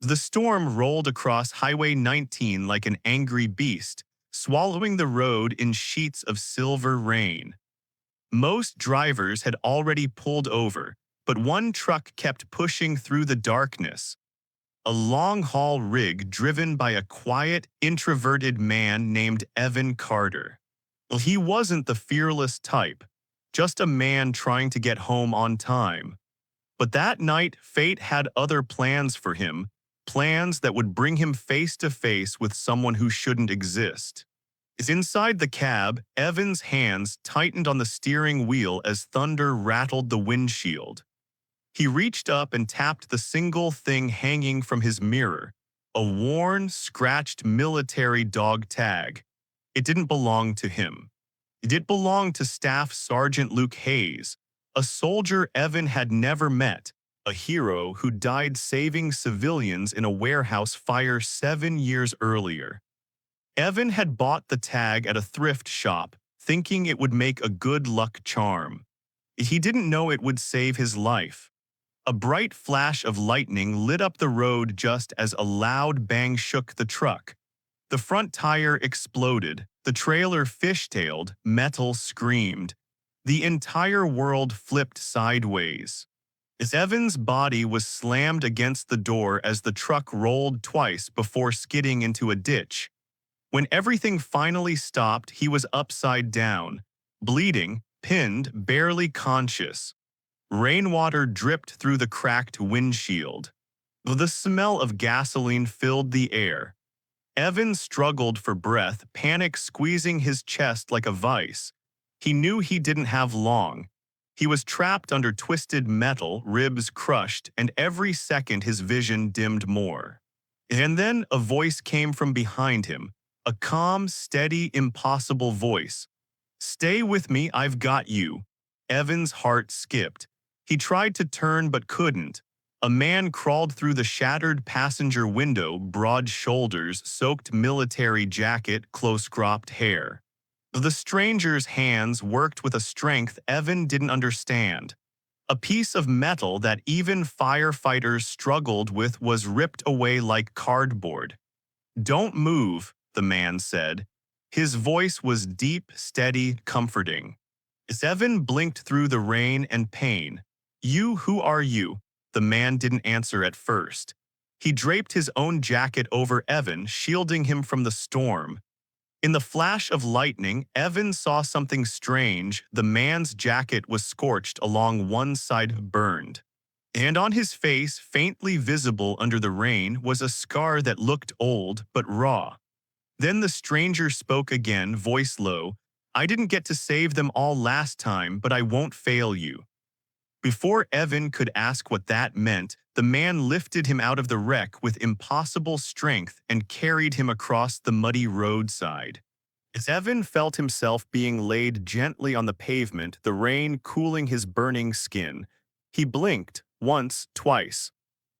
The storm rolled across Highway 19 like an angry beast, swallowing the road in sheets of silver rain. Most drivers had already pulled over, but one truck kept pushing through the darkness. A long-haul rig driven by a quiet, introverted man named Evan Carter. Well, he wasn't the fearless type, just a man trying to get home on time. But that night, fate had other plans for him, plans that would bring him face to face with someone who shouldn't exist. As inside the cab, Evan's hands tightened on the steering wheel as thunder rattled the windshield. He reached up and tapped the single thing hanging from his mirror, a worn, scratched military dog tag. It didn't belong to him. It did belong to Staff Sergeant Luke Hayes, a soldier Evan had never met, a hero who died saving civilians in a warehouse fire 7 years earlier. Evan had bought the tag at a thrift shop, thinking it would make a good luck charm. He didn't know it would save his life. A bright flash of lightning lit up the road just as a loud bang shook the truck. The front tire exploded, the trailer fishtailed, metal screamed. The entire world flipped sideways. As Evan's body was slammed against the door as the truck rolled twice before skidding into a ditch. When everything finally stopped, he was upside down, bleeding, pinned, barely conscious. Rainwater dripped through the cracked windshield. The smell of gasoline filled the air. Evan struggled for breath, panic squeezing his chest like a vice. He knew he didn't have long. He was trapped under twisted metal, ribs crushed, and every second his vision dimmed more. And then a voice came from behind him, a calm, steady, impossible voice. "Stay with me, I've got you." Evan's heart skipped. He tried to turn but couldn't. A man crawled through the shattered passenger window, broad shoulders, soaked military jacket, close-cropped hair. The stranger's hands worked with a strength Evan didn't understand. A piece of metal that even firefighters struggled with was ripped away like cardboard. "Don't move," the man said. His voice was deep, steady, comforting. As Evan blinked through the rain and pain. Who are you?" The man didn't answer at first. He draped his own jacket over Evan, shielding him from the storm. In the flash of lightning, Evan saw something strange. The man's jacket was scorched along one side, burned. And on his face, faintly visible under the rain, was a scar that looked old but raw. Then the stranger spoke again, voice low. "I didn't get to save them all last time, but I won't fail you." Before Evan could ask what that meant, the man lifted him out of the wreck with impossible strength and carried him across the muddy roadside. As Evan felt himself being laid gently on the pavement, the rain cooling his burning skin, he blinked, once, twice.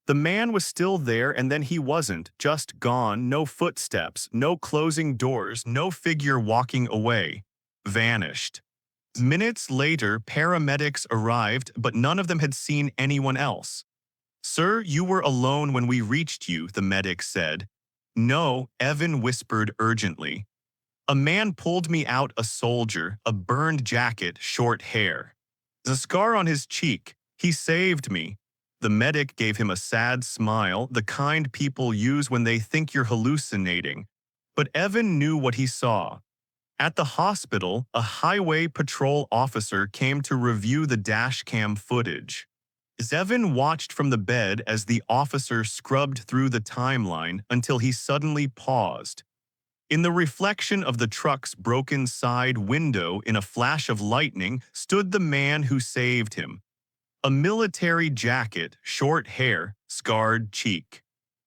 The man was still there and then he wasn't, just gone, no footsteps, no closing doors, no figure walking away. Vanished. Minutes later, paramedics arrived, but none of them had seen anyone else. "Sir, you were alone when we reached you," the medic said. "No," Evan whispered urgently. "A man pulled me out, a soldier, a burned jacket, short hair. The scar on his cheek. He saved me." The medic gave him a sad smile, the kind people use when they think you're hallucinating. But Evan knew what he saw. At the hospital, a highway patrol officer came to review the dashcam footage. Evan watched from the bed as the officer scrubbed through the timeline until he suddenly paused. In the reflection of the truck's broken side window in a flash of lightning stood the man who saved him. A military jacket, short hair, scarred cheek.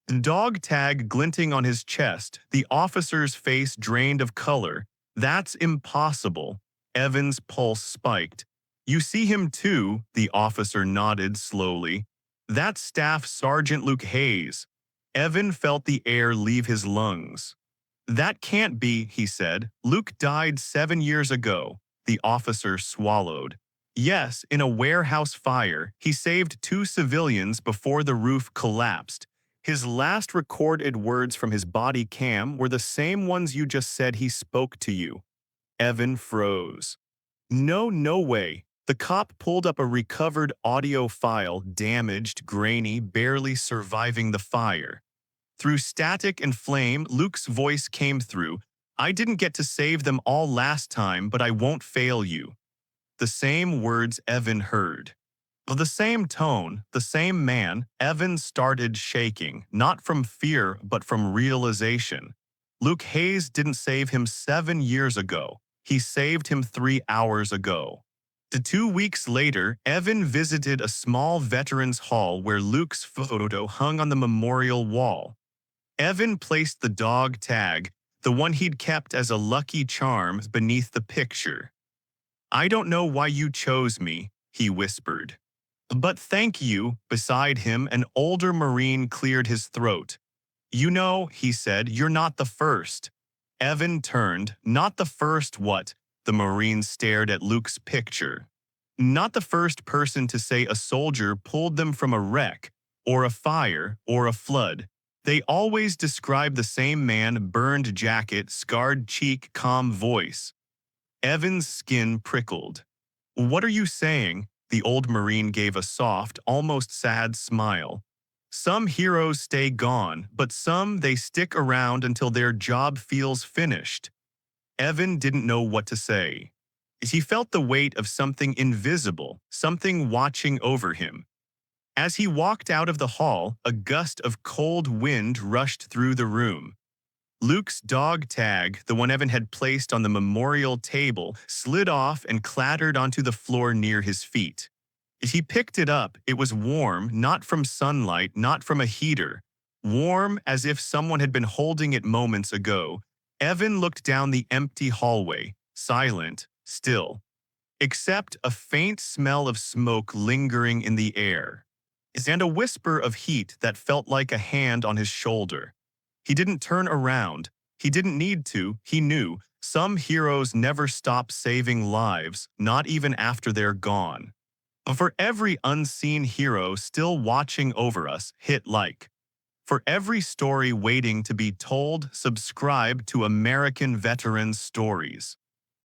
Dog tag glinting on his chest, the officer's face drained of color. "That's impossible." Evan's pulse spiked. "You see him too," the officer nodded slowly. "That's Staff Sergeant Luke Hayes." Evan felt the air leave his lungs. "That can't be," he said. "Luke died 7 years ago." The officer swallowed. "Yes, in a warehouse fire. He saved 2 civilians before the roof collapsed. His last recorded words from his body cam were the same ones you just said he spoke to you. Evan froze. No, no way. The cop pulled up a recovered audio file, damaged, grainy, barely surviving the fire. Through static and flame, Luke's voice came through. I didn't get to save them all last time, but I won't fail you. The same words Evan heard. Of the same tone, the same man, Evan started shaking, not from fear, but from realization. Luke Hayes didn't save him 7 years ago. He saved him 3 hours ago. 2 weeks later, Evan visited a small veterans hall where Luke's photo hung on the memorial wall. Evan placed the dog tag, the one he'd kept as a lucky charm, beneath the picture. I don't know why you chose me, he whispered. But thank you. Beside him, an older Marine cleared his throat. You know, he said, you're not the first. Evan turned. Not the first what? The Marine stared at Luke's picture. Not the first person to say a soldier pulled them from a wreck, or a fire, or a flood. They always describe the same man, burned jacket, scarred cheek, calm voice. Evan's skin prickled. What are you saying? The old Marine gave a soft, almost sad smile. Some heroes stay gone, but some they stick around until their job feels finished. Evan didn't know what to say. He felt the weight of something invisible, something watching over him. As he walked out of the hall, a gust of cold wind rushed through the room. Luke's dog tag, the one Evan had placed on the memorial table, slid off and clattered onto the floor near his feet. As he picked it up, it was warm, not from sunlight, not from a heater. Warm as if someone had been holding it moments ago. Evan looked down the empty hallway, silent, still, except a faint smell of smoke lingering in the air, and a whisper of heat that felt like a hand on his shoulder. He didn't turn around. He didn't need to. He knew. Some heroes never stop saving lives, not even after they're gone. For every unseen hero still watching over us, hit like. For every story waiting to be told, subscribe to American Veterans Stories.